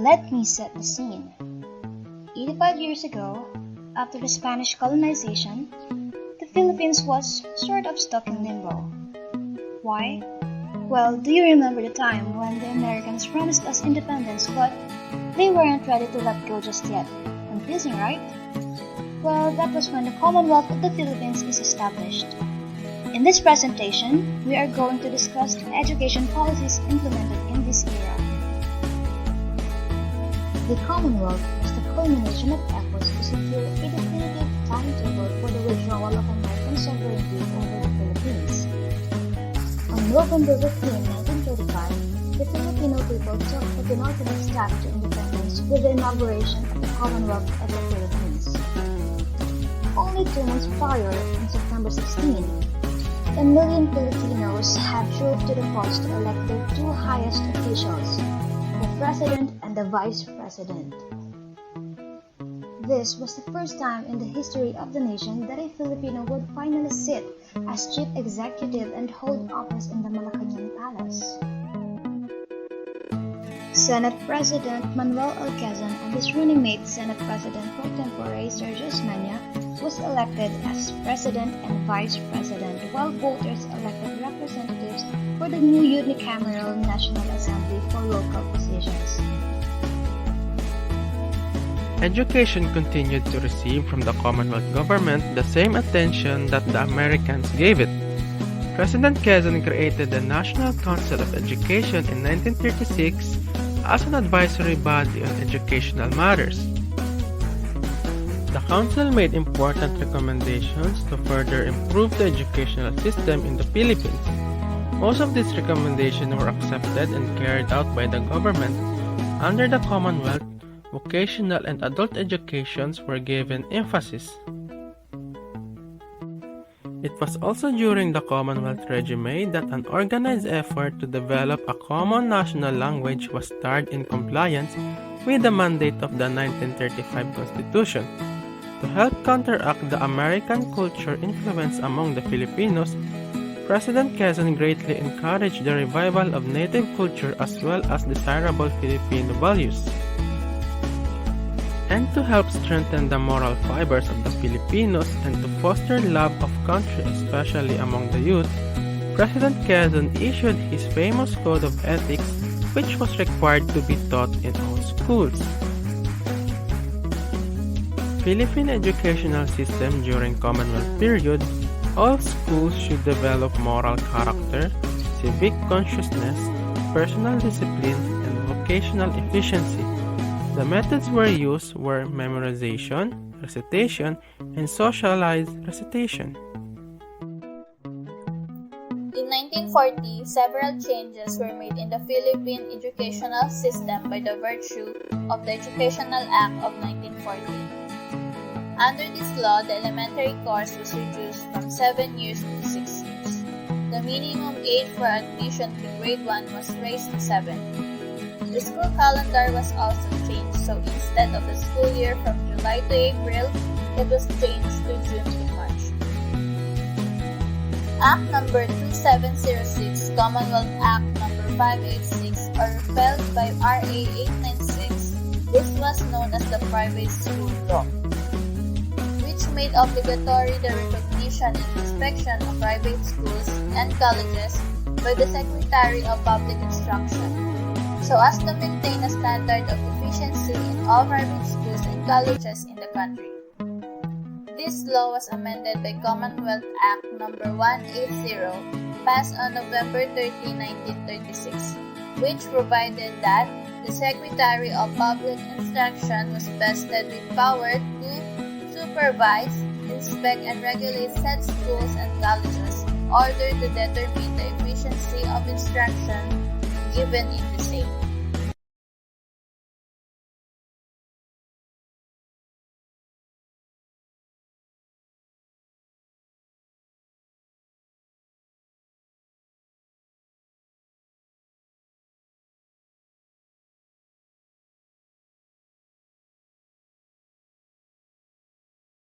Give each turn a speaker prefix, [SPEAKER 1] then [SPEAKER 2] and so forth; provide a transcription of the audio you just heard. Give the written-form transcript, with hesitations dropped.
[SPEAKER 1] Let me set the scene. 85 years ago, after the Spanish colonization, the Philippines was sort of stuck in limbo. Why? Well, do you remember the time when the Americans promised us independence but they weren't ready to let go just yet? Confusing, right? Well, that was when the Commonwealth of the Philippines is established. In this presentation, we are going to discuss the education policies implemented in this era. The Commonwealth was the culmination of efforts to secure a definitive timetable for the withdrawal of American sovereignty over the Philippines. On November 15, 1935, the Filipino people took a penultimate step to independence with the inauguration of the Commonwealth of the Philippines. Only 2 months prior, on September 16, a million Filipinos had trooped to the polls to elect their 2 highest officials, the President and the Vice President. This was the first time in the history of the nation that a Filipino would finally sit as chief executive and hold office in the Malacanang Palace. Senate President Manuel L. Quezon and his running mate Senate President pro tempore Sergio Osmeña was elected as President and Vice President, while voters elected representatives for the new unicameral National Assembly for local positions.
[SPEAKER 2] Education continued to receive from the Commonwealth government the same attention that the Americans gave it. President Quezon created the National Council of Education in 1936 as an advisory body on educational matters. The council made important recommendations to further improve the educational system in the Philippines. Most of these recommendations were accepted and carried out by the government. Under the Commonwealth, vocational and adult educations were given emphasis. It was also during the Commonwealth regime that an organized effort to develop a common national language was started in compliance with the mandate of the 1935 Constitution. To help counteract the American culture influence among the Filipinos, President Quezon greatly encouraged the revival of native culture as well as desirable Filipino values. And to help strengthen the moral fibers of the Filipinos and to foster love of country, especially among the youth, President Quezon issued his famous Code of Ethics, which was required to be taught in all schools. Philippine educational system during Commonwealth period, all schools should develop moral character, civic consciousness, personal discipline, and vocational efficiency. The methods used were memorization, recitation, and socialized recitation.
[SPEAKER 3] In 1940, several changes were made in the Philippine educational system by the virtue of the Educational Act of 1940. Under this law, the elementary course was reduced from 7 years to 6 years. The minimum age for admission to grade 1 was raised to 7. The school calendar was also changed, so instead of the school year from July to April, it was changed to June to March. Act No. 2706, Commonwealth Act No. 586, or repealed by RA 896, this was known as the Private School Law, which made obligatory the recognition and inspection of private schools and colleges by the Secretary of Public Instruction, so as to maintain a standard of efficiency in all private schools and colleges in the country. This law was amended by Commonwealth Act No. 180, passed on November 13, 1936, which provided that the Secretary of Public Instruction was vested with power to supervise, inspect, and regulate said schools and colleges in order to determine the efficiency of instruction given in the same.